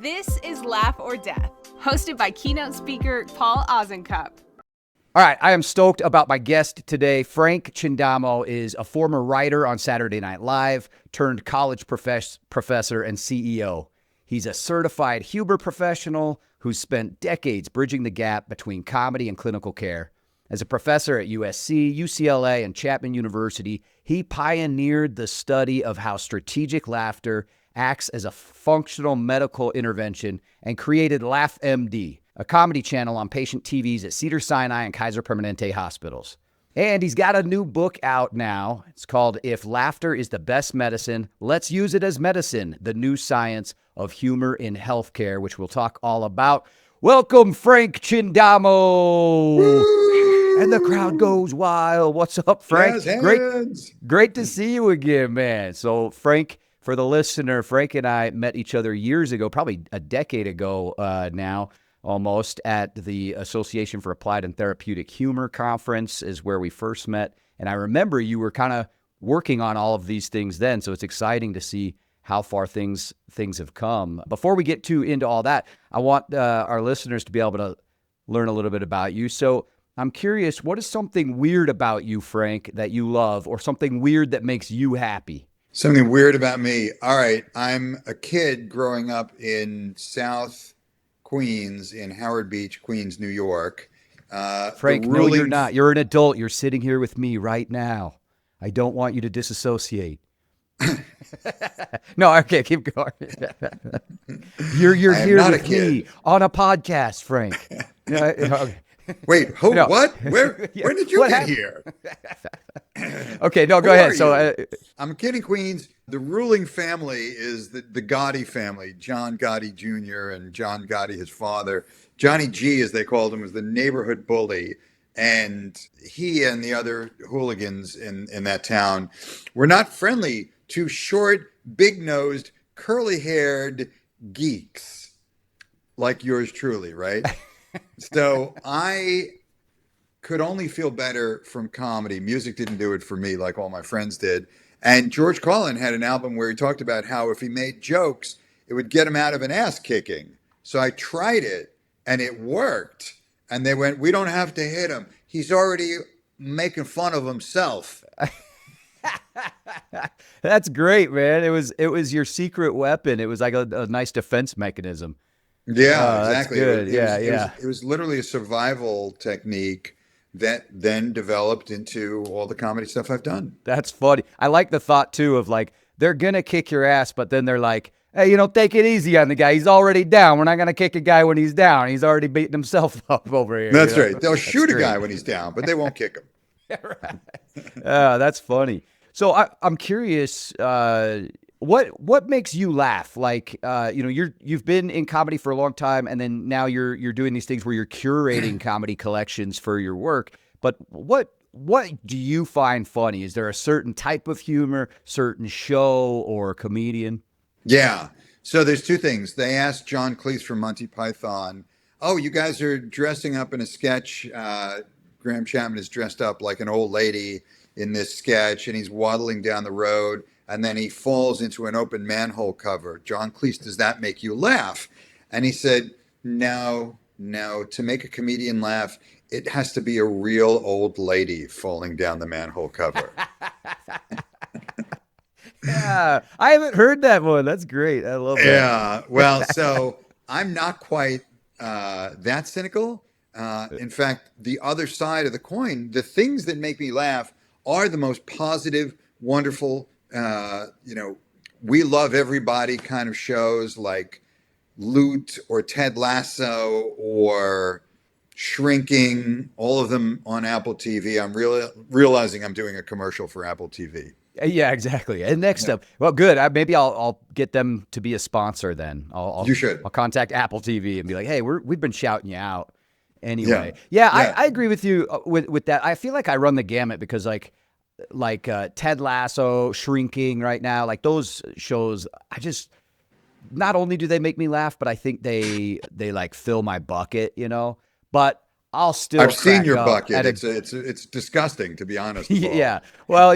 This is Laugh or Death, hosted by keynote speaker Paul Ozenkup. All right, I am stoked about my guest today. Frank Chindamo is a former writer on Saturday Night Live, turned college professor and CEO. He's a certified humor professional who's spent decades bridging the gap between comedy and clinical care. As a professor at USC, UCLA, and Chapman University, he pioneered the study of how strategic laughter acts as a functional medical intervention and created LaughMD, a comedy channel on patient TVs at Cedars-Sinai and Kaiser Permanente hospitals. And he's got a new book out now. It's called If Laughter is the Best Medicine, Let's Use It as Medicine, The New Science of Humor in Healthcare, which we'll talk all about. Welcome, Frank Chindamo. Woo! And the crowd goes wild. What's up, Frank? Yes, Great to see you again, man. So, Frank, for the listener, Frank and I met each other years ago, probably a decade ago now, almost, at the Association for Applied and Therapeutic Humor conference is where we first met. And I remember you were kind of working on all of these things then, so it's exciting to see how far things have come. Before we get too into all that, I want our listeners to be able to learn a little bit about you. So I'm curious, what is something weird about you, Frank, that you love, or something weird that makes you happy? Something weird about me. All right. I'm a kid growing up in South Queens, in Howard Beach, Queens, New York. Frank, no, you're not. You're an adult. You're sitting here with me right now. I don't want you to disassociate. No, okay, keep going. You're here with me on a podcast, Frank. Okay. Wait, no. What? When did you get here? Okay, no, go ahead. So I'm a kid in Queens. The ruling family is the Gotti family, John Gotti Jr. and John Gotti, his father. Johnny G, as they called him, was the neighborhood bully. And he and the other hooligans in that town were not friendly to short, big-nosed, curly-haired geeks like yours truly, right? So I could only feel better from comedy. Music didn't do it for me like all my friends did. And George Carlin had an album where he talked about how if he made jokes, it would get him out of an ass kicking. So I tried it and it worked. And they went, we don't have to hit him. He's already making fun of himself. That's great, man. It was your secret weapon. It was like a nice defense mechanism. Yeah, exactly. That's good. It was literally a survival technique that then developed into all the comedy stuff I've done. That's funny. I like the thought too of like, they're going to kick your ass, but then they're like, hey, take it easy on the guy. He's already down. We're not going to kick a guy when he's down. He's already beating himself up over here. That's right. They'll shoot a guy when he's down, but they won't kick him. Right. That's funny. So I'm curious, what makes you laugh? Like, you've been in comedy for a long time, and then now you're doing these things where you're curating comedy collections for your work. But what do you find funny? Is there a certain type of humor, certain show or comedian? Yeah. So there's two things. They asked John Cleese from Monty Python, oh, you guys are dressing up in a sketch. Graham Chapman is dressed up like an old lady in this sketch, and he's waddling down the road, and then he falls into an open manhole cover. John Cleese, does that make you laugh? And he said, no, to make a comedian laugh, it has to be a real old lady falling down the manhole cover. Yeah, I haven't heard that one. That's great. I love that. Yeah, well, so I'm not quite that cynical. In fact, the other side of the coin, the things that make me laugh are the most positive, wonderful, we love everybody kind of shows like Loot or Ted Lasso or Shrinking, all of them on Apple TV. I'm realizing I'm doing a commercial for Apple TV. Yeah, exactly. And next up, well, good. Maybe I'll get them to be a sponsor then. You should. I'll contact Apple TV and be like, hey, we've been shouting you out. Anyway, yeah. I agree with you with that. I feel like I run the gamut because like Ted Lasso, Shrinking right now, like those shows, not only do they make me laugh, but I think they like fill my bucket, But I'll still I've seen crack your up bucket. at a It's disgusting, to be honest, Paul. yeah. Well,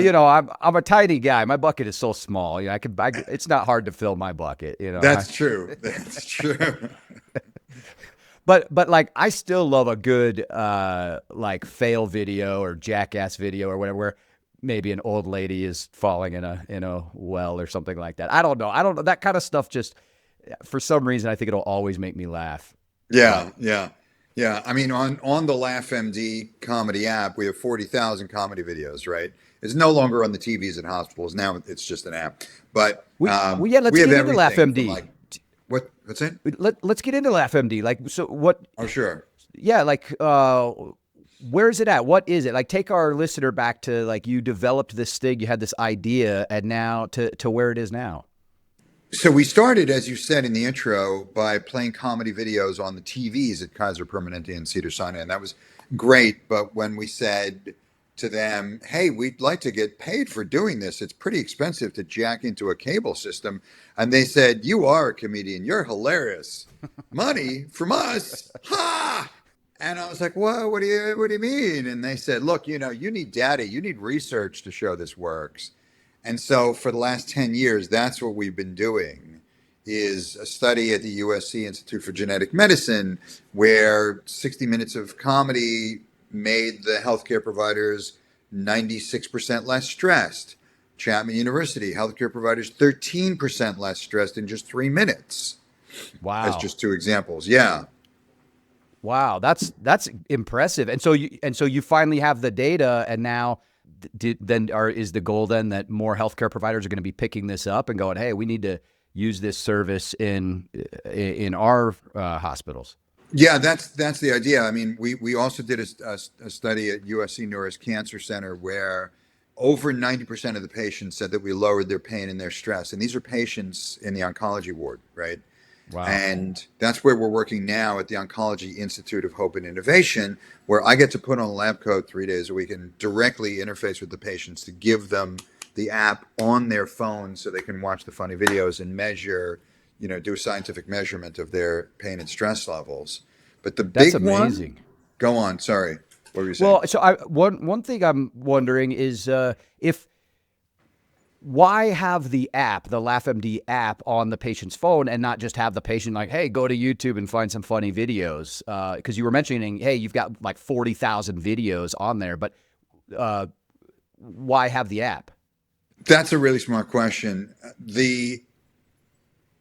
I'm a tiny guy. My bucket is so small. It's not hard to fill my bucket. That's true. That's true. But like I still love a good like fail video or jackass video or whatever, where maybe an old lady is falling in a well or something like that. I don't know. That kind of stuff. Just for some reason, I think it'll always make me laugh. Yeah, yeah, yeah. I mean, on the LaughMD comedy app, we have 40,000 comedy videos. Right? It's no longer on the TVs at hospitals. Now it's just an app. But Yeah. Let's we have get into everything from LaughMD. like what's it? Let's get into LaughMD. Like, so what? Oh, sure. Yeah. Like, where is it at? What is it? Like, take our listener back to like you developed this thing, you had this idea, and now to where it is now. So we started, as you said in the intro, by playing comedy videos on the TVs at Kaiser Permanente and Cedars-Sinai, and that was great. But when we said to them, "Hey, we'd like to get paid for doing this. It's pretty expensive to jack into a cable system," and they said, "You are a comedian. You're hilarious. Money from us, ha!" And I was like, "What? What do you mean?" And they said, "Look, you need data. You need research to show this works." And so for the last 10 years, that's what we've been doing, is a study at the USC Institute for Genetic Medicine where 60 minutes of comedy made the healthcare providers 96% less stressed. Chapman University, healthcare providers 13% less stressed in just 3 minutes. Wow. As just two examples. Yeah. Wow, that's impressive. And so you finally have the data, and now is the goal then that more healthcare providers are going to be picking this up and going, hey, we need to use this service in our hospitals? Yeah, that's the idea. I mean, we also did a study at USC Norris Cancer Center where over 90% of the patients said that we lowered their pain and their stress. And these are patients in the oncology ward, right? Wow. And that's where we're working now at the Oncology Institute of Hope and Innovation, where I get to put on a lab coat 3 days a week and directly interface with the patients to give them the app on their phone so they can watch the funny videos and measure, do a scientific measurement of their pain and stress levels. But the That's big amazing. one, go on, sorry. What were you saying? Well, so one thing I'm wondering is why have the app, the LaughMD app, on the patient's phone and not just have the patient like, hey, go to YouTube and find some funny videos? Because you were mentioning, hey, you've got like 40,000 videos on there, but why have the app? That's a really smart question. The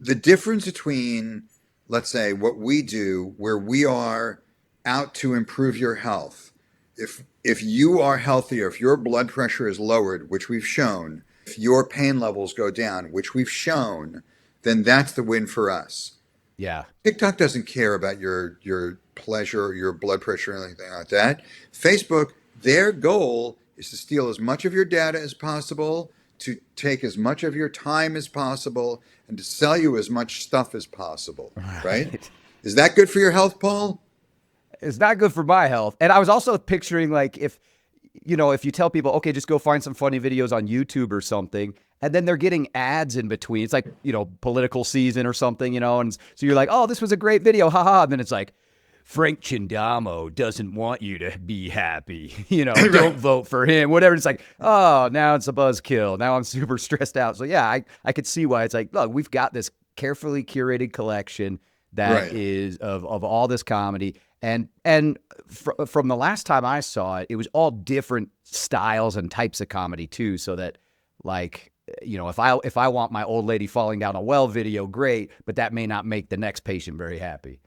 difference between, let's say, what we do, where we are out to improve your health. If you are healthier, if your blood pressure is lowered, which we've shown, if your pain levels go down, which we've shown, then that's the win for us. Yeah. TikTok doesn't care about your pleasure or your blood pressure or anything like that. Facebook, their goal is to steal as much of your data as possible, to take as much of your time as possible, and to sell you as much stuff as possible, right? Is that good for your health, Paul? It's not good for my health. And I was also picturing like if you tell people, okay, just go find some funny videos on YouTube or something, and then they're getting ads in between. It's like, political season or something, and so you're like, oh, this was a great video, haha. And then it's like, Frank Chindamo doesn't want you to be happy, don't vote for him, whatever. It's like, oh, now it's a buzzkill. Now I'm super stressed out. So yeah, I could see why it's like, look, we've got this carefully curated collection that is of all this comedy. And from the last time I saw it, it was all different styles and types of comedy too. So that like, if I want my old lady falling down a well video, great, but that may not make the next patient very happy.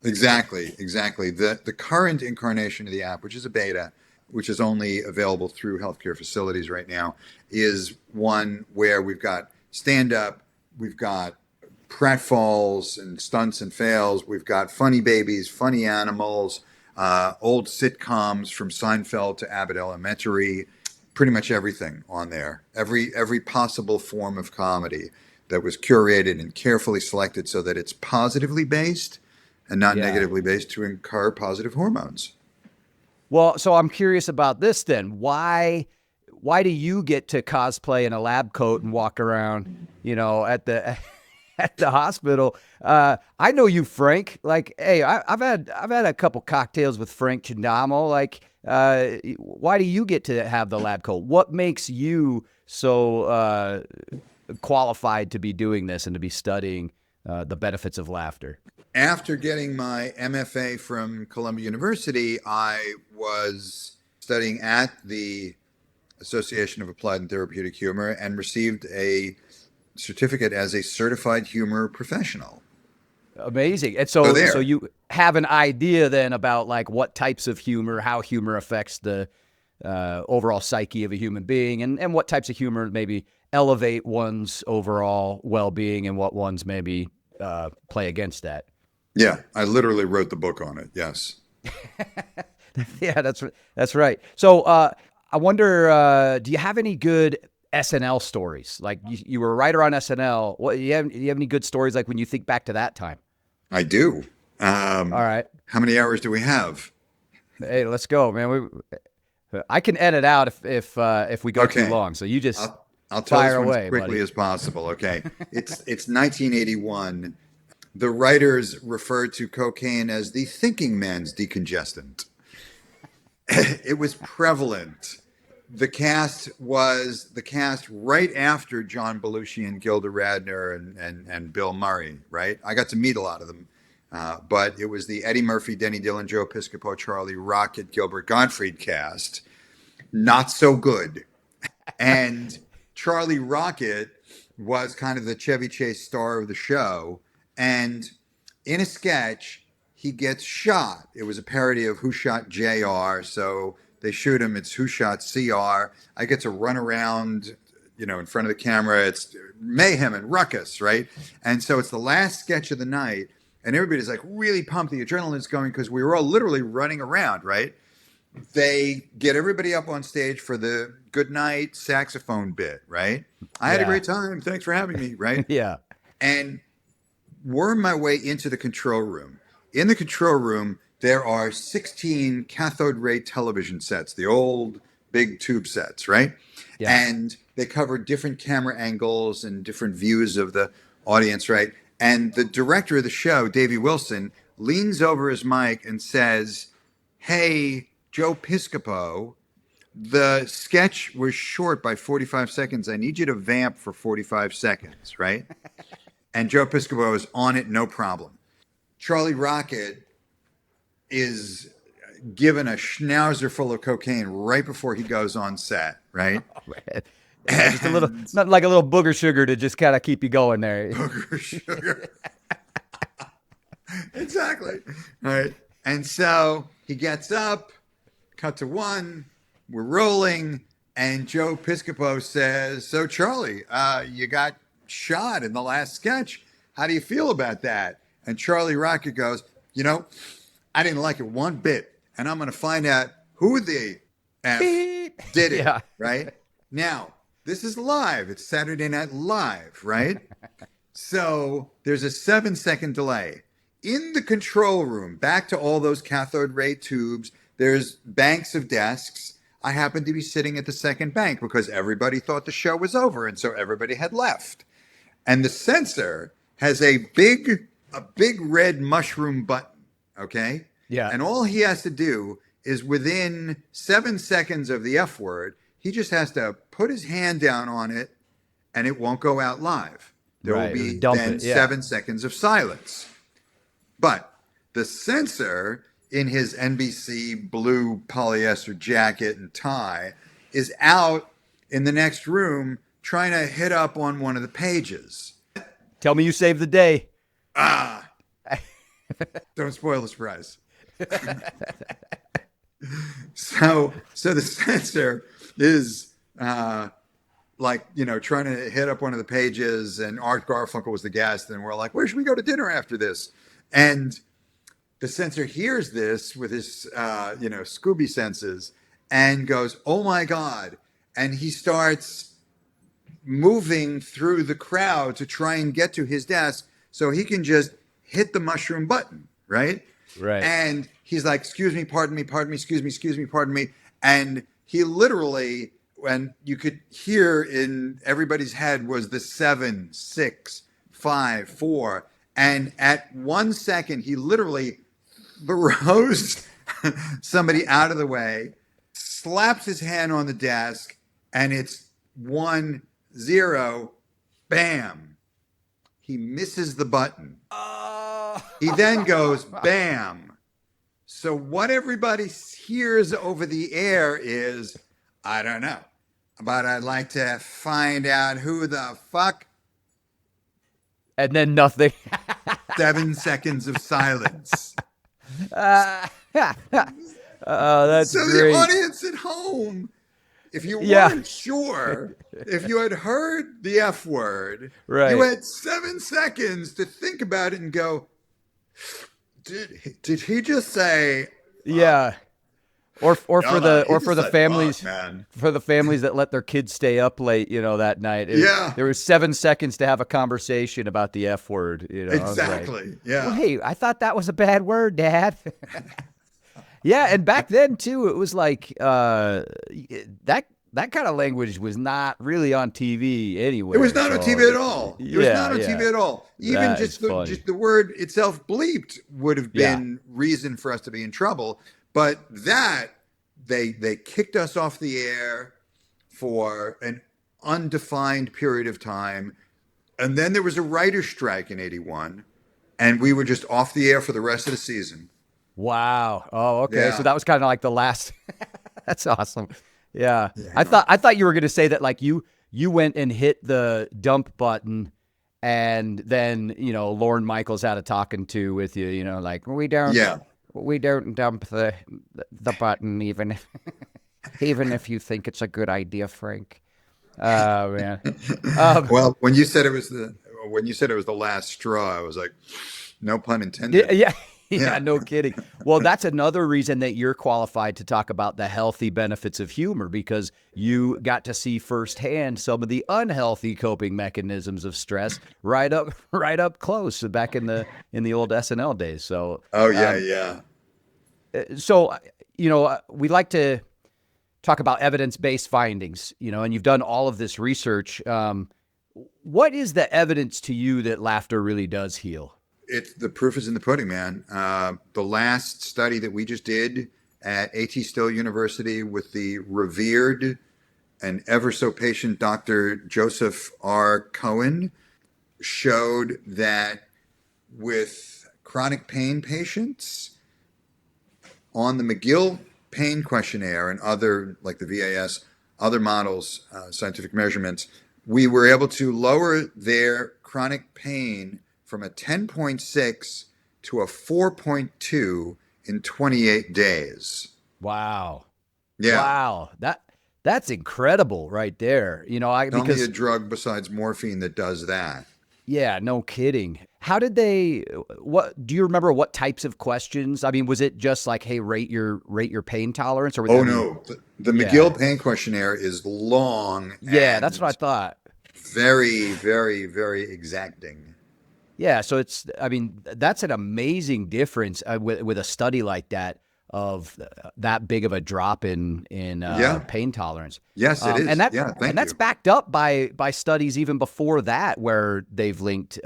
Exactly. The current incarnation of the app, which is a beta, which is only available through healthcare facilities right now, is one where we've got stand-up, we've got pratfalls and stunts and fails, we've got funny babies, funny animals, old sitcoms from Seinfeld to Abbott Elementary, pretty much everything on there. Every possible form of comedy that was curated and carefully selected so that it's positively based and not negatively based to incur positive hormones. Well, so I'm curious about this then. Why do you get to cosplay in a lab coat and walk around, at the at the hospital. I know you, Frank. Like, hey, I've had a couple cocktails with Frank Chindamo. Like, why do you get to have the lab coat? What makes you so qualified to be doing this and to be studying the benefits of laughter? After getting my MFA from Columbia University, I was studying at the Association of Applied and Therapeutic Humor and received a certificate as a certified humor professional. Amazing. And So so there. you have an idea then about like what types of humor, how humor affects the overall psyche of a human being, and what types of humor maybe elevate one's overall well-being and what ones maybe play against that. Yeah, I literally wrote the book on it. Yes. Yeah, that's right. So I wonder, do you have any good SNL stories? Like you were a writer on SNL. What you have any good stories like when you think back to that time? I do. All right. How many hours do we have? Hey, let's go, man. I can edit out if we go too Okay. long. So you just I'll tell this fire one as away, quickly buddy. as possible. Okay. It's 1981. The writers referred to cocaine as the thinking man's decongestant. It was prevalent. The cast right after John Belushi and Gilda Radner and Bill Murray, right? I got to meet a lot of them. But it was the Eddie Murphy, Denny Dillon, Joe Piscopo, Charlie Rocket, Gilbert Gottfried cast. Not so good. And Charlie Rocket was kind of the Chevy Chase star of the show. And in a sketch, he gets shot. It was a parody of Who Shot JR. So they shoot him. It's Who Shot CR. I get to run around, in front of the camera. It's mayhem and ruckus, right? And so it's the last sketch of the night. And everybody's like really pumped. The adrenaline's going because we were all literally running around, right? They get everybody up on stage for the good night saxophone bit, right? I had a Yeah. great time. Thanks for having me, right? Yeah. And worm my way into the control room. In the control room, there are 16 cathode ray television sets, the old big tube sets, right? Yeah. And they cover different camera angles and different views of the audience, right? And the director of the show, Davey Wilson, leans over his mic and says, "Hey, Joe Piscopo, the sketch was short by 45 seconds. I need you to vamp for 45 seconds, right?" And Joe Piscopo is on it, no problem. Charlie Rocket is given a schnauzer full of cocaine right before he goes on set, right? Oh, man. Yeah, just a little, not like a little booger sugar to just kind of keep you going there. Booger sugar. Exactly. All right. And so he gets up, cut to one, we're rolling, and Joe Piscopo says, "So Charlie, you got shot in the last sketch. How do you feel about that?" And Charlie Rocket goes, "I didn't like it one bit, and I'm going to find out who the F Beep. did it," Yeah. right? Now, this is live. It's Saturday Night Live, right? So there's a 7-second delay. In the control room, back to all those cathode ray tubes, there's banks of desks. I happened to be sitting at the second bank because everybody thought the show was over, and so everybody had left. And the censor has a big red mushroom button, okay? Yeah. And all he has to do is within 7 seconds of the F word, he just has to put his hand down on it and it won't go out live. There Right, will be dump then it, yeah. 7 seconds of silence. But the censor in his NBC blue polyester jacket and tie is out in the next room trying to hit up on one of the pages. Tell me you saved the day. Don't spoil the surprise. So the censor is trying to hit up one of the pages, and Art Garfunkel was the guest, and we're like, "Where should we go to dinner after this?" And the censor hears this with his Scooby senses and goes, "Oh my God!" And he starts moving through the crowd to try and get to his desk so he can just hit the mushroom button, right? Right. And he's like, "Excuse me, pardon me, excuse me, pardon me." And he literally, when you could hear in everybody's head was the 7, 6, 5, 4. And at 1 second, he literally throws somebody out of the way, slaps his hand on the desk, and it's 1, 0, bam. He misses the button. He then goes, bam. So what everybody hears over the air is, I don't know, but I'd like to find out who the fuck. And then nothing. 7 seconds of silence. That's So great. the audience at home, if you weren't sure, if you had heard the F word, right. you had 7 seconds to think about it and go, did he just say? Yeah. Or for the families, man. for the families that let their kids stay up late, that night. There was 7 seconds to have a conversation about the F word. Exactly. Yeah. Well, hey, I thought that was a bad word, Dad. Yeah, and back then too, it was like that kind of language was not really on TV anyway. It was not on TV at all. It was not on TV at all. Even just the word itself, bleeped, would have been reason for us to be in trouble. But that they kicked us off the air for an undefined period of time, and then there was a writer's strike in '81, and we were just off the air for the rest of the season. Wow. Oh, okay. Yeah. So that was kind of like the last. That's awesome. Yeah. I thought you were going to say that like you went and hit the dump button, and then Lorne Michaels had a talking to with you. Like we don't dump the button even if you think it's a good idea, Frank. Oh man. Well, when you said it was the last straw, I was like, no pun intended. Yeah, no kidding. Well, that's another reason that you're qualified to talk about the healthy benefits of humor, because you got to see firsthand some of the unhealthy coping mechanisms of stress right up close back in the old SNL days. So, yeah. So, we like to talk about evidence-based findings, and you've done all of this research. What is the evidence to you that laughter really does heal? The proof is in the pudding, man. The last study that we just did at A.T. Still University with the revered and ever so patient Dr. Joseph R. Cohen showed that with chronic pain patients on the McGill Pain Questionnaire and other, like the VAS, other models, scientific measurements, we were able to lower their chronic pain from a 10.6 to a 4.2 in 28 days. Wow. Yeah. Wow. That's incredible right there. Only a drug besides morphine that does that. Yeah, no kidding. How did do you remember what types of questions? I mean, was it just like, hey, rate your pain tolerance? Or was no. The McGill Pain Questionnaire is long. Yeah, that's what I thought. Very, very, very exacting. Yeah, so that's an amazing difference with a study like that of that big of a drop in pain tolerance. Yes, it is. And that's backed up by studies even before that, where they've linked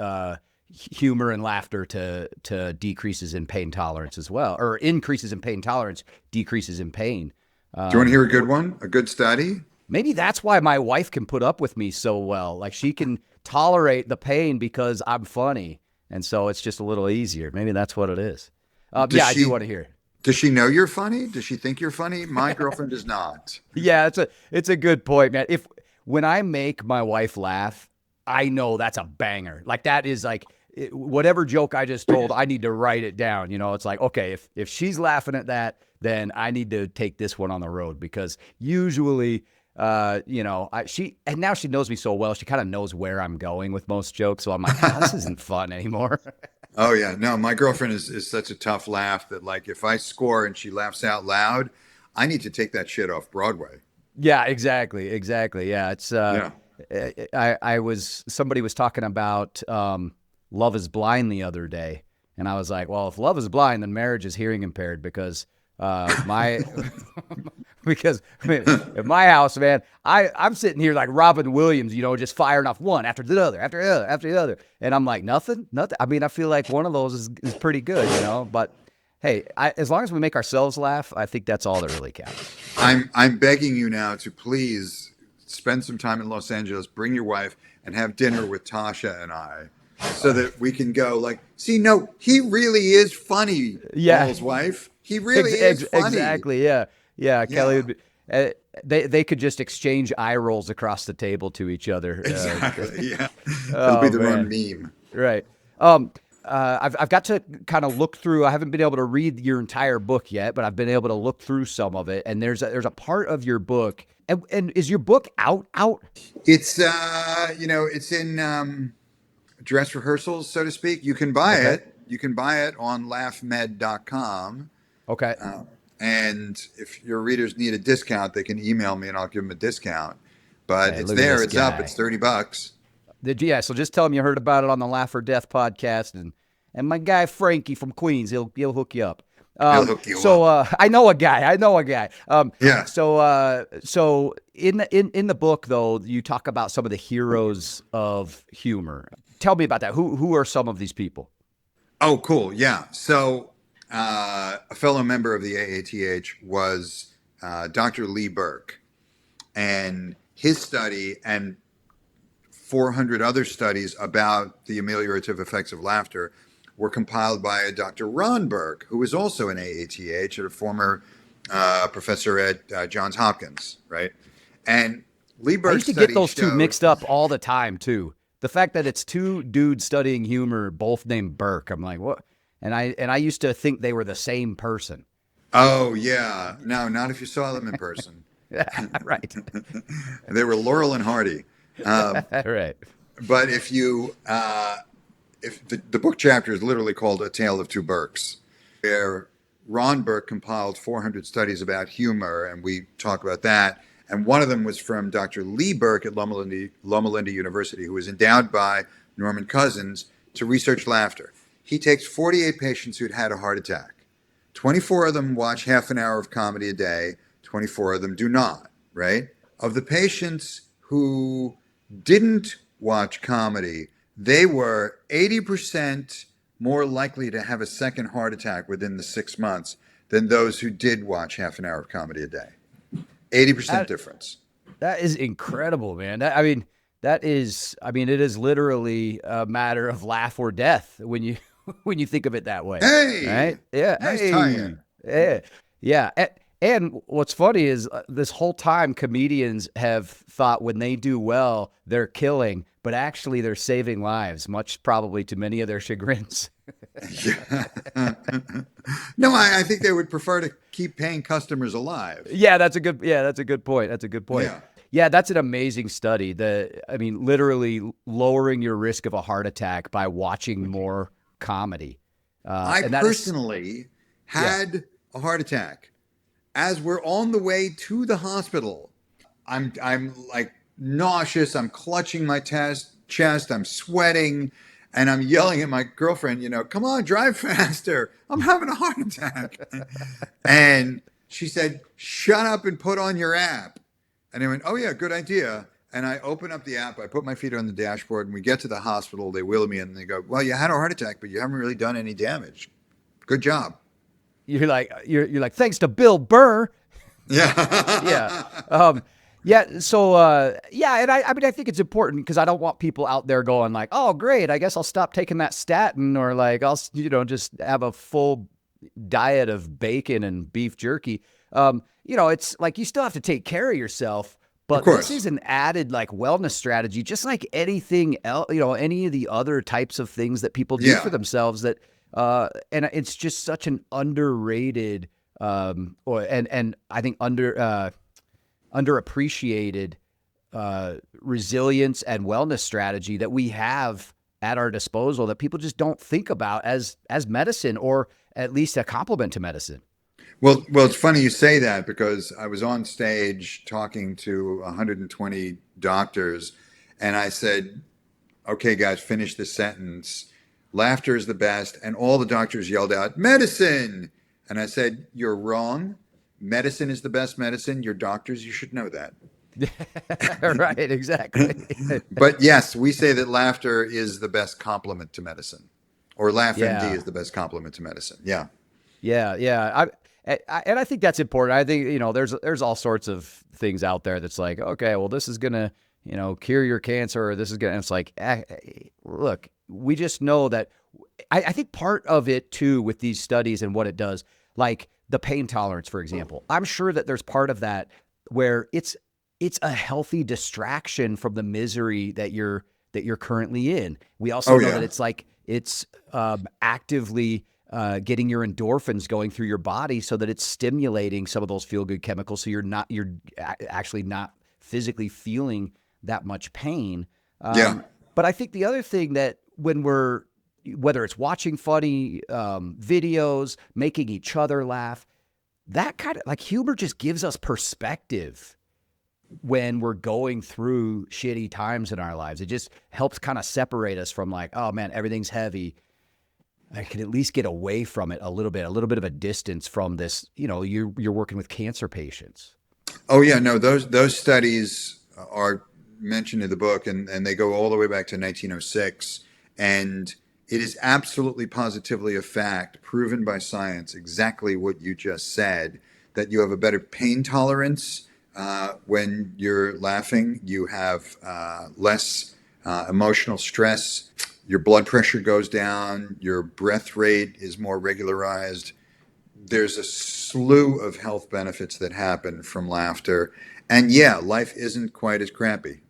humor and laughter to decreases in pain tolerance as well, or increases in pain tolerance, decreases in pain. Do you want to hear a good one? A good study? Maybe that's why my wife can put up with me so well. Like she can tolerate the pain because I'm funny. And so it's just a little easier. Maybe that's what it is. I do want to hear. Does she know you're funny? Does she think you're funny? My girlfriend does not. Yeah, it's a good point, man. When I make my wife laugh, I know that's a banger. Like that is like whatever joke I just told, I need to write it down. It's like, okay, if she's laughing at that, then I need to take this one on the road, because usually and now she knows me so well, she kind of knows where I'm going with most jokes. So I'm like, this isn't fun anymore. Oh yeah. No, my girlfriend is such a tough laugh that, like, if I score and she laughs out loud, I need to take that shit off Broadway. Yeah, exactly. Yeah. It's, somebody was talking about, Love is Blind the other day. And I was like, well, if love is blind, then marriage is hearing impaired, because My because I mean, at my house, man, I'm sitting here like Robin Williams, just firing off one after the other, after the other, after the other, and I'm like nothing. I mean, I feel like one of those is pretty good, But hey, as long as we make ourselves laugh, I think that's all that really counts. I'm begging you now to please spend some time in Los Angeles, bring your wife, and have dinner with Tasha and I, so that we can go like, see, no, he really is funny. Yeah. Paul's wife, he really is funny. Exactly. Yeah. Yeah. Kelly would be. They could just exchange eye rolls across the table to each other. Exactly. Yeah. Oh, It'll be their man. own meme. Right. I've got to kind of look through. I haven't been able to read your entire book yet, but I've been able to look through some of it. And there's a part of your book, and is your book out? It's it's in dress rehearsals, so to speak. You can buy it. You can buy it on LaughMD.com. Okay. And if your readers need a discount, they can email me and I'll give them a discount. But Hey, it's look at there. this It's guy. up. It's $30. Yeah, so just tell him you heard about it on the Laugh or Death podcast, and my guy Frankie from Queens, he'll hook you up. He'll hook you up. I know a guy. Yeah. So in the book though, you talk about some of the heroes of humor. Tell me about that. Who are some of these people? Oh, cool. Yeah. So a fellow member of the AATH was Dr. Lee Burke, and his study and 400 other studies about the ameliorative effects of laughter were compiled by a Dr. Ron Burke, who was also an AATH and a former professor at Johns Hopkins, right? And Lee Burke's I used to get those two mixed up all the time too. The fact that it's two dudes studying humor, both named Burke, I'm like, what? And I used to think they were the same person. Oh yeah, no, not if you saw them in person. Right. They were Laurel and Hardy. Right. But if the book chapter is literally called A Tale of Two Burkes, where Ron Burke compiled 400 studies about humor, and we talk about that. And one of them was from Dr. Lee Burke at Loma Linda University, who was endowed by Norman Cousins to research laughter. He takes 48 patients who'd had a heart attack. 24 of them watch half an hour of comedy a day. 24 of them do not, right? Of the patients who didn't watch comedy, they were 80% more likely to have a second heart attack within the 6 months than those who did watch half an hour of comedy a day. 80% difference. That is incredible, man. It is literally a matter of laugh or death when you think of it that way. Hey, right? Yeah, nice tie-in. Yeah. And what's funny is this whole time comedians have thought when they do well, they're killing, but actually they're saving lives, much probably to many of their chagrins. Yeah. No, I think they would prefer to keep paying customers alive. Yeah, that's a good point. Yeah. Yeah, that's an amazing study. Literally lowering your risk of a heart attack by watching more comedy. I personally had a heart attack. As we're on the way to the hospital, I'm like nauseous. I'm clutching my chest. I'm sweating, and I'm yelling at my girlfriend. Come on, drive faster. I'm having a heart attack. And she said, "Shut up and put on your app." And I went, "Oh yeah, good idea." And I open up the app. I put my feet on the dashboard, and we get to the hospital. They wheel me in, and they go, "Well, you had a heart attack, but you haven't really done any damage. Good job." You're like, thanks to Bill Burr. Yeah. Yeah. So, and I think it's important because I don't want people out there going like, oh, great, I guess I'll stop taking that statin, or like, I'll, just have a full diet of bacon and beef jerky. It's like, you still have to take care of yourself, but this is an added like wellness strategy, just like anything else, any of the other types of things that people do for themselves that, and it's just such an underrated, and I think underappreciated resilience and wellness strategy that we have at our disposal that people just don't think about as medicine, or at least a complement to medicine. Well, it's funny you say that, because I was on stage talking to 120 doctors, and I said, "Okay, guys, finish this sentence. Laughter is the best." And all the doctors yelled out, "Medicine." And I said, you're wrong. Medicine is the best medicine. You're doctors. You should know that. Right, exactly. But yes, we say that laughter is the best complement to medicine, or LaughMD Yeah. is the best complement to medicine. Yeah. Yeah, yeah. And I think that's important. I think, there's all sorts of things out there that's like, okay, well, this is gonna, cure your cancer, or this is gonna. And it's like, look, we just know that. I think part of it too with these studies and what it does, like the pain tolerance, for example. I'm sure that there's part of that where it's a healthy distraction from the misery that you're currently in. We also Oh know that yeah. it's actively getting your endorphins going through your body so that it's stimulating some of those feel good chemicals. So you're actually not physically feeling that much pain. Yeah. But I think the other thing that whether it's watching funny videos, making each other laugh, that kind of like humor just gives us perspective when we're going through shitty times in our lives. It just helps kind of separate us from like, oh man, everything's heavy. I can at least get away from it a little bit of a distance from this. You're working with cancer patients. Oh yeah. No, those studies are mentioned in the book, and they go all the way back to 1906, and it is absolutely positively a fact, proven by science, exactly what you just said, that you have a better pain tolerance when you're laughing. You have less emotional stress. Your blood pressure goes down. Your breath rate is more regularized. There's a slew of health benefits that happen from laughter. And yeah, life isn't quite as crappy.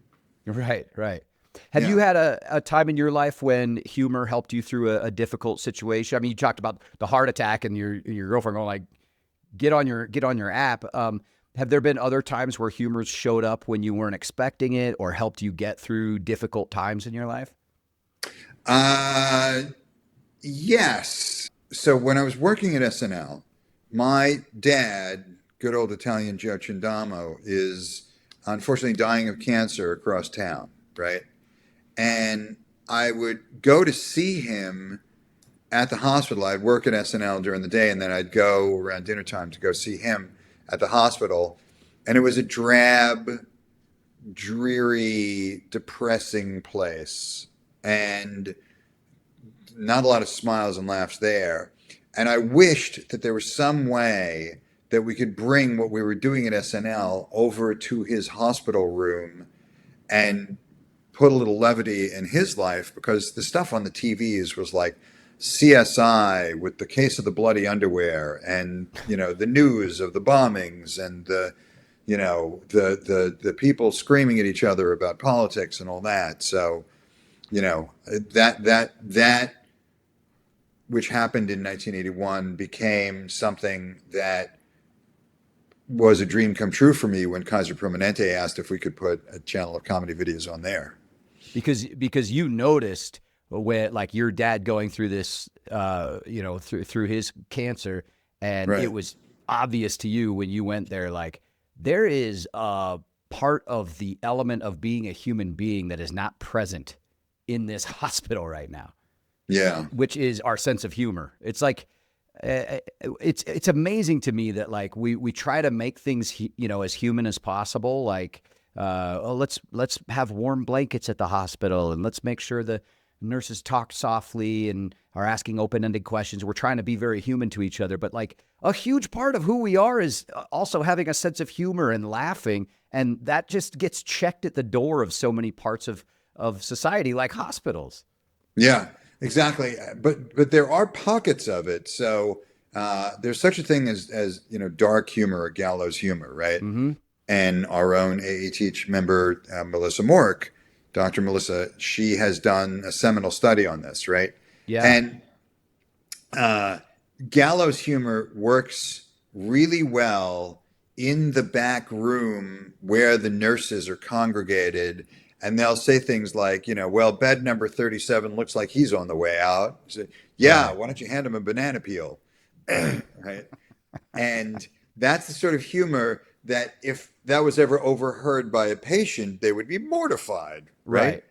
Right, right. Have you Yeah. had a time in your life when humor helped you through a difficult situation? I mean, you talked about the heart attack and your girlfriend going like, get on your app. Have there been other times where humor showed up when you weren't expecting it or helped you get through difficult times in your life? Uh, yes. So when I was working at SNL, my dad, good old Italian Joe Chindamo, is unfortunately dying of cancer across town, right? And I would go to see him at the hospital. I'd work at SNL during the day, and then I'd go around dinner time to go see him at the hospital. And it was a drab, dreary, depressing place. And not a lot of smiles and laughs there. And I wished that there was some way that we could bring what we were doing at SNL over to his hospital room and put a little levity in his life, because the stuff on the TVs was like CSI with the case of the bloody underwear, and the news of the bombings, and the people screaming at each other about politics and all that. So that which happened in 1981 became something that was a dream come true for me when Kaiser Permanente asked if we could put a channel of comedy videos on there. Because you noticed when like your dad going through this, through his cancer, and it Right. was obvious to you when you went there, like there is a part of the element of being a human being that is not present in this hospital right now, Yeah. which is our sense of humor. It's like it's amazing to me that like we try to make things as human as possible. Like let's have warm blankets at the hospital, and let's make sure the nurses talk softly and are asking open-ended questions. We're trying to be very human to each other, but like a huge part of who we are is also having a sense of humor and laughing, and that just gets checked at the door of so many parts of society, like hospitals. Yeah, exactly. But there are pockets of it. So there's such a thing as dark humor or gallows humor, right? Mm-hmm. And our own AATH member, Melissa Mork, Dr. Melissa, she has done a seminal study on this, right? Yeah. And uh, gallows humor works really well in the back room where the nurses are congregated, and they'll say things like, well, bed number 37 looks like he's on the way out. So, yeah, Right. why don't you hand him a banana peel? Right? And that's the sort of humor that if that was ever overheard by a patient, they would be mortified, right? Right.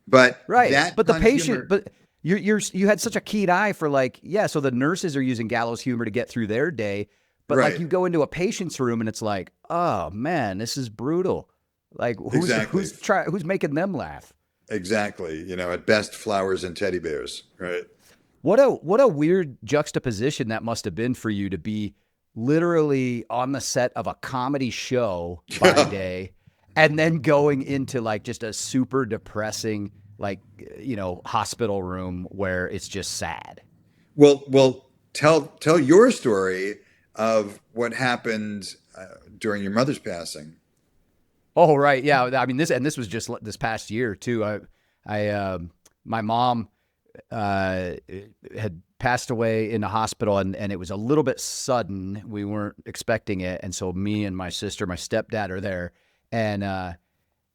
But Right. that But the kind of patient, humor, you had such a keen eye for like, yeah, so the nurses are using gallows humor to get through their day, but like Right. you go into a patient's room and it's like, oh man, this is brutal. Like Exactly. who's making them laugh? Exactly. At best, flowers and teddy bears. Right. What a weird juxtaposition that must have been for you to be literally on the set of a comedy show by day and then going into like just a super depressing like hospital room where it's just sad. Well, tell your story of what happened during your mother's passing. Oh right, yeah. I mean this was just this past year too. My mom had passed away in the hospital and it was a little bit sudden. We weren't expecting it. And so me and my sister, my stepdad are there and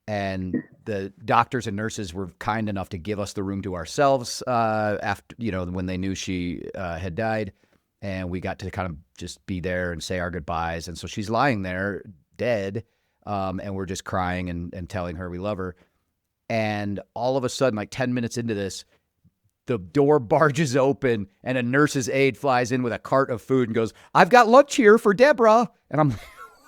the doctors and nurses were kind enough to give us the room to ourselves after, when they knew she had died. And we got to kind of just be there and say our goodbyes. And so she's lying there dead. And we're just crying and telling her we love her. And all of a sudden, like 10 minutes into this, the door barges open and a nurse's aide flies in with a cart of food and goes, "I've got lunch here for Deborah." And I'm like,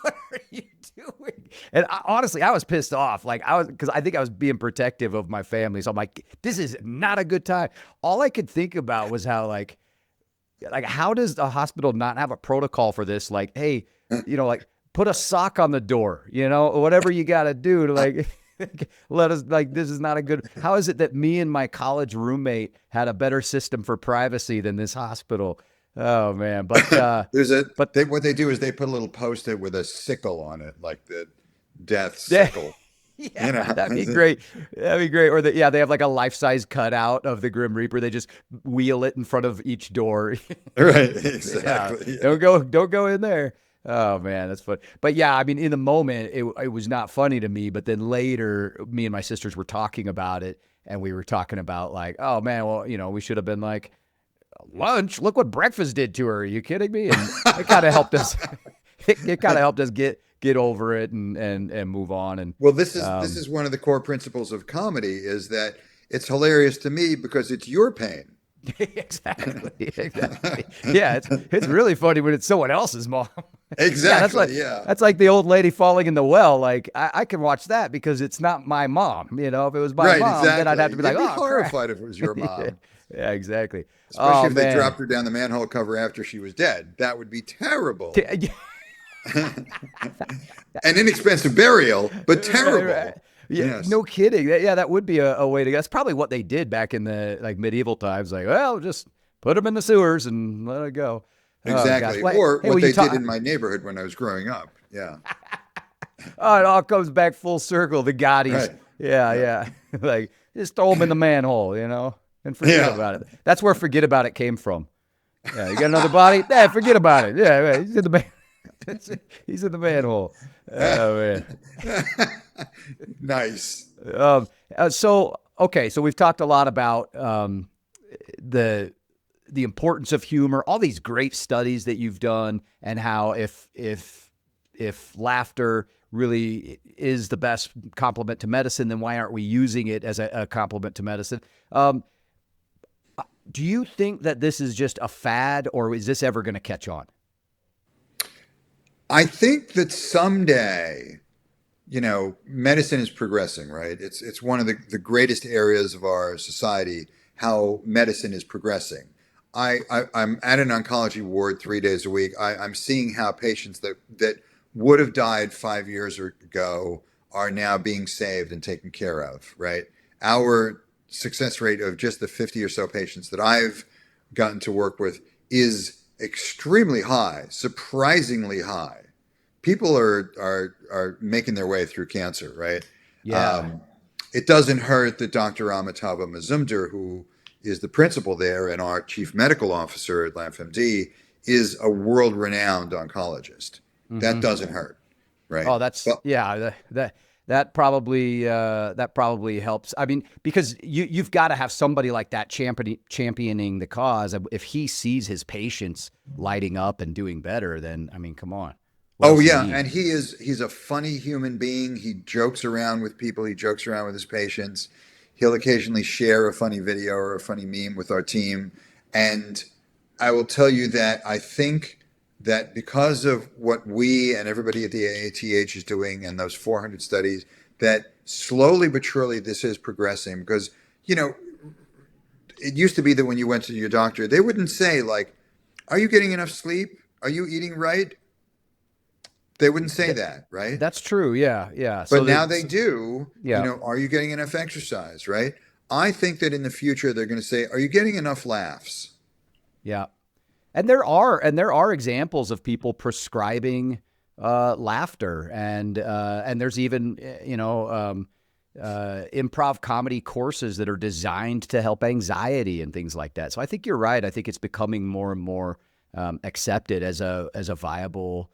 what are you doing? And honestly, I was pissed off. Because I think I was being protective of my family. So I'm like, this is not a good time. All I could think about was how like, how does a hospital not have a protocol for this? Like, hey, like put a sock on the door, whatever you got to do to like, let us like, this is not a good, how is it that me and my college roommate had a better system for privacy than this hospital? Oh man. But, What they do is they put a little post-it with a sickle on it, like the death yeah, sickle. yeah, that'd be great. That'd be great. Or they have like a life-size cutout of the Grim Reaper. They just wheel it in front of each door. Right. Exactly. Yeah. Don't go in there. Oh man, that's fun. But yeah, I mean, in the moment, it was not funny to me. But then later, me and my sisters were talking about it, and we were talking about like, oh man, well, we should have been like, lunch. Look what breakfast did to her. Are you kidding me? And it kind of helped us. It kind of helped us get over it and move on. And Well, this is one of the core principles of comedy is that it's hilarious to me because it's your pain. Exactly. Yeah, it's really funny when it's someone else's mom. Exactly. That's like the old lady falling in the well. Like I can watch that because it's not my mom. If it was my Right. mom, Exactly. then I'd have to be like, You'd be oh, horrified crap. if it was your mom. Yeah, exactly. Especially if they man. dropped her down the manhole cover after she was dead. That would be terrible. An inexpensive burial, but terrible. Right. Yeah, Yes. no kidding. Yeah, that would be a way to. That's probably what they did back in the like medieval times. Like, well, just put them in the sewers and let it go. Exactly. Oh, gosh. Or Hey, what they you did in my neighborhood when I was growing up. Yeah. Oh, it all comes back full circle. The Gaudis. Right. Yeah. Like, just throw them in the manhole, and forget about it. That's where forget about it came from. Yeah, you got another body? Yeah, forget about it. Yeah, right. He's in the he's in the manhole. Oh man. Nice. So we've talked a lot about the importance of humor, all these great studies that you've done, and how if laughter really is the best complement to medicine, then why aren't we using it as a complement to medicine? Do you think that this is just a fad, or is this ever going to catch on? I think that someday, medicine is progressing, right? It's one of the greatest areas of our society, how medicine is progressing. I'm at an oncology ward 3 days a week. I'm seeing how patients that would have died 5 years ago are now being saved and taken care of, right? Our success rate of just the 50 or so patients that I've gotten to work with is extremely high, surprisingly high. People are making their way through cancer, right? Yeah. It doesn't hurt that Dr. Amitabha Mazumdar, who is the principal there and our chief medical officer at LaughMD, is a world-renowned oncologist. Mm-hmm. That doesn't hurt, right? Oh, that probably helps. I mean, because you've got to have somebody like that championing the cause. If he sees his patients lighting up and doing better, then I mean, come on. Oh yeah, and he's a funny human being. He jokes around with people. He jokes around with his patients. He'll occasionally share a funny video or a funny meme with our team. And I will tell you that I think that because of what we and everybody at the AATH is doing and those 400 studies, that slowly but surely this is progressing. Because, you know, it used to be that when you went to your doctor, they wouldn't say, like, are you getting enough sleep? Are you eating right? They wouldn't say that, right? That's true. Yeah. Yeah. But So now they do, you yeah. know, are you getting enough exercise, right? I think that in the future they're going to say, are you getting enough laughs? Yeah. And there are examples of people prescribing laughter, and there's even improv comedy courses that are designed to help anxiety and things like that. So I think you're right. I think it's becoming more and more accepted as a viable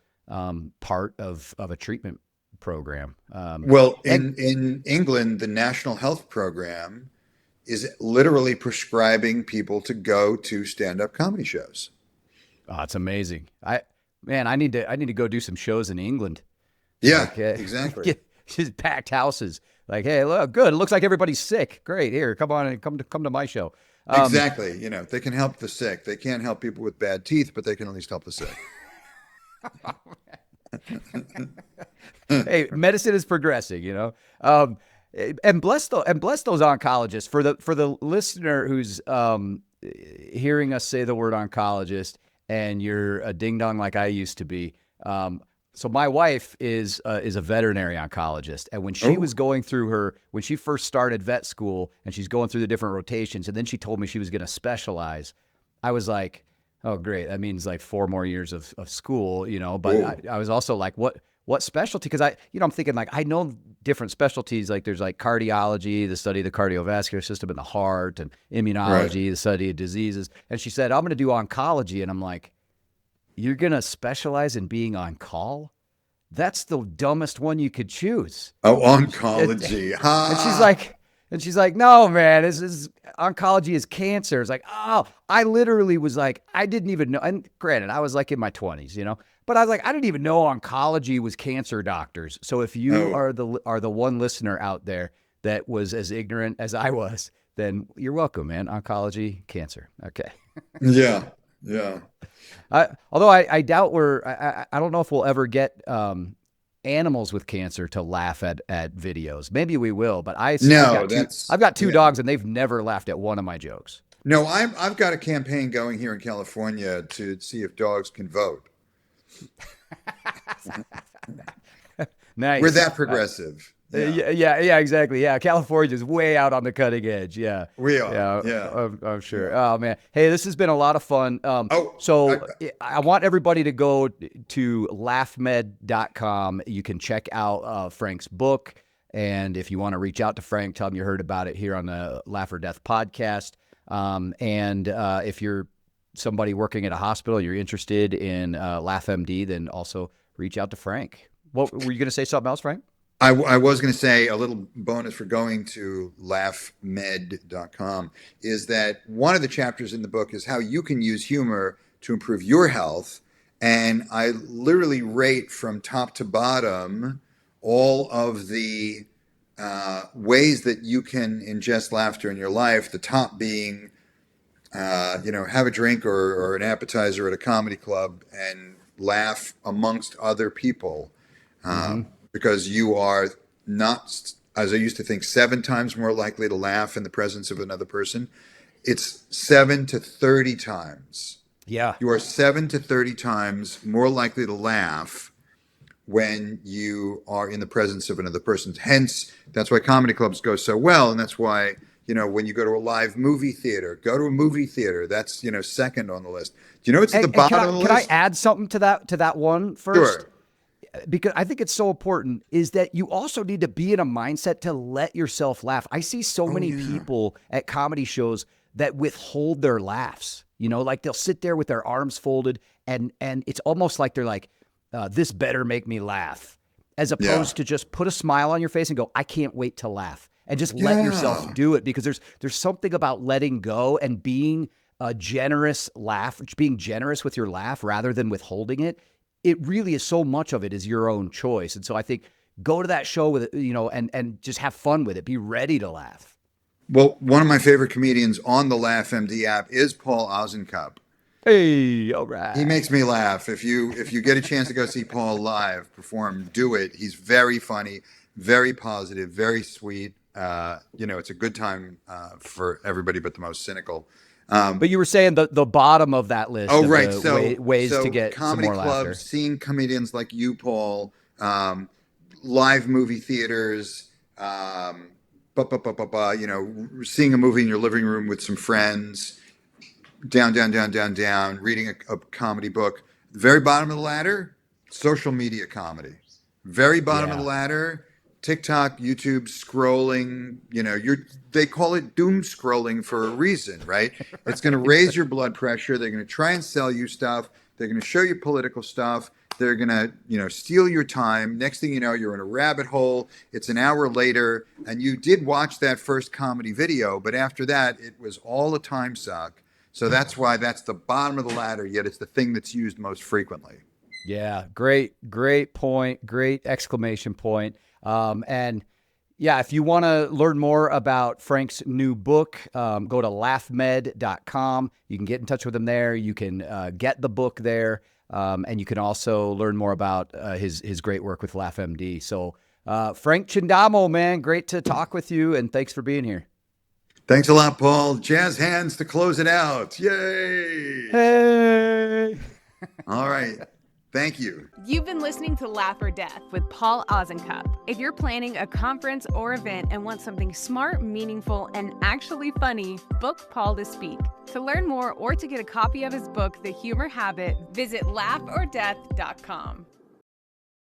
part of a treatment program. Well, And in England, the National Health Program is literally prescribing people to go to stand-up comedy shows. oh, it's amazing. I need to go do some shows in England. Yeah, Like, exactly. just packed houses. Like, hey, look, good. It looks like everybody's sick. Great. Here, come on and come to my show. Um, Exactly. You know, they can help the sick. They can't help people with bad teeth, but they can at least help the sick. hey, medicine is progressing. And bless those oncologists for the listener who's hearing us say the word oncologist, and you're a ding dong like I used to be. So my wife is a veterinary oncologist, and when she Oh, was when she first started vet school, and she's going through the different rotations, and then she told me she was going to specialize, I was like, oh great, that means like 4 more years of school, But oh, I was also like, what specialty? Because I'm thinking like I know different specialties, like there's like cardiology, the study of the cardiovascular system in the heart, and right. immunology, the study of diseases. And she said, I'm going to do oncology, and I'm like, you're going to specialize in being on call? That's the dumbest one you could choose. Oh, And, oncology. and she's Ha! like, no, man, this is oncology is cancer. It's like, oh, I literally was like, I didn't even know. And granted, I was like in my 20s, but I was like, I didn't even know oncology was cancer doctors. So if you Oh, are the one listener out there that was as ignorant as I was, then you're welcome, man. Oncology, cancer. Okay. yeah, yeah. Although I doubt I don't know if we'll ever get animals with cancer to laugh at videos. Maybe we will, but I've No, got two that's I've got two yeah. dogs, and they've never laughed at one of my jokes. No, I've got a campaign going here in California to see if dogs can vote. We're Nice. that progressive. Yeah, Yeah, exactly. Yeah, California's way out on the cutting edge. Yeah, we are. yeah, Yeah, I'm sure. yeah. Oh man, hey, this has been a lot of fun. Oh, I, So I want everybody to go to laughmed.com. You can check out Frank's book, and if you want to reach out to Frank, tell him you heard about it here on the Laugh or Death podcast. And if you're somebody working at a hospital, you're interested in LaughMD, then also reach out to Frank. What were you going to say? Something else, Frank? I was going to say a little bonus for going to laughmed.com is that one of the chapters in the book is how you can use humor to improve your health. And I literally rate from top to bottom all of the ways that you can ingest laughter in your life. The top being, have a drink or an appetizer at a comedy club and laugh amongst other people uh, Mm-hmm. because you are not, as I used to think, 7 times more likely to laugh in the presence of another person. It's 7 to 30 times. Yeah. You are 7 to 30 times more likely to laugh when you are in the presence of another person. Hence, that's why comedy clubs go so well, and that's why when you go to a live movie theater, go to a movie theater. That's second on the list. Do you know what's at the And can bottom I of the can I list? add something to that one first? Sure. Because I think it's so important is that you also need to be in a mindset to let yourself laugh. I see so Oh many yeah. people at comedy shows that withhold their laughs. Like they'll sit there with their arms folded, and it's almost like they're like, this better make me laugh, as Yeah. opposed to just put a smile on your face and go, I can't wait to laugh, and just let yourself Yeah. do it, because there's something about letting go and being being generous with your laugh rather than withholding it. It really is, so much of it is your own choice. And so I think go to that show with it, and just have fun with it. Be ready to laugh. Well, one of my favorite comedians on the LaughMD app is Paul Ozenkup. Hey, all right. He makes me laugh. If you get a chance to go see Paul live perform, do it. He's very funny, very positive, very sweet. It's a good time for everybody but the most cynical. But you were saying the bottom of that list. Oh, of right. the ways to get comedy some more clubs, laughter. seeing comedians like you, Paul, live movie theaters, seeing a movie in your living room with some friends, down, reading a comedy book. The very bottom of the ladder, social media comedy. Very bottom of the ladder, TikTok, YouTube, scrolling. They call it doom scrolling for a reason, right? It's going to raise your blood pressure. They're going to try and sell you stuff. They're going to show you political stuff. They're going to, steal your time. Next thing you know, you're in a rabbit hole. It's an hour later, and you did watch that first comedy video, but after that, it was all a time suck. So that's why that's the bottom of the ladder, yet it's the thing that's used most frequently. Yeah, great point, great exclamation point. And yeah, if you want to learn more about Frank's new book, go to LaughMed.com. You can get in touch with him there. You can get the book there. And you can also learn more about his great work with LaughMD. So Frank Chindamo, man, great to talk with you, and thanks for being here. Thanks a lot, Paul. Jazz hands to close it out. Yay! Hey! All right. Thank you. You've been listening to Laugh or Death with Paul Ozenkup. If you're planning a conference or event and want something smart, meaningful, and actually funny, book Paul to speak. To learn more or to get a copy of his book, The Humor Habit, visit laughordeath.com.